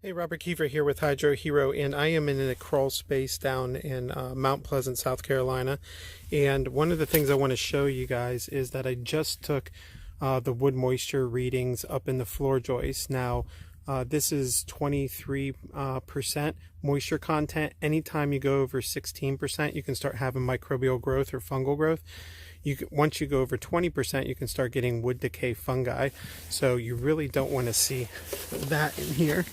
Hey, Robert Kiefer here with Hydro Hero, and I am in a crawl space down in Mount Pleasant, South Carolina. And one of the things I want to show you guys is that I just took the wood moisture readings up in the floor joist. Now, this is 23% moisture content. Anytime you go over 16%, you can start having microbial growth or fungal growth. Once you go over 20%, you can start getting wood decay fungi. So you really don't want to see that in here.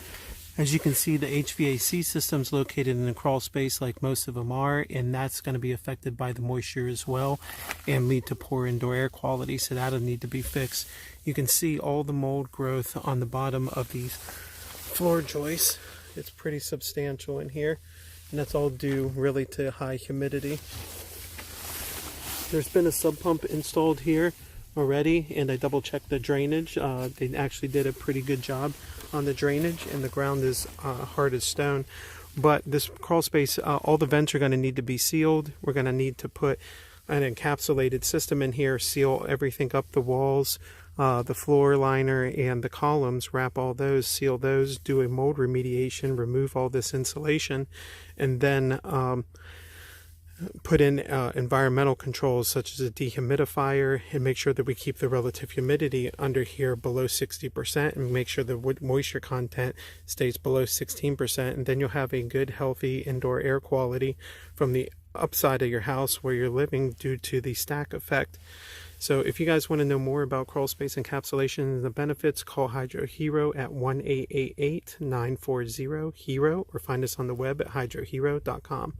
As you can see, the HVAC system is located in a crawl space like most of them are, and that's going to be affected by the moisture as well and lead to poor indoor air quality, so that'll need to be fixed. You can see all the mold growth on the bottom of these floor joists. It's pretty substantial in here, and that's all due really to high humidity. There's been a sub pump installed here already, and I double checked the drainage. They actually did a pretty good job on the drainage, and the ground is hard as stone. But this crawl space, all the vents are going to need to be sealed. We're going to need to put an encapsulated system in here, seal everything up, the walls, the floor liner, and the columns, wrap all those, seal those, do a mold remediation, remove all this insulation, and then put in environmental controls such as a dehumidifier, and make sure that we keep the relative humidity under here below 60%, and make sure the wood moisture content stays below 16%, and then you'll have a good healthy indoor air quality from the upside of your house where you're living due to the stack effect. So if you guys want to know more about crawl space encapsulation and the benefits, call Hydro Hero at 1-888-940-HERO or find us on the web at hydrohero.com.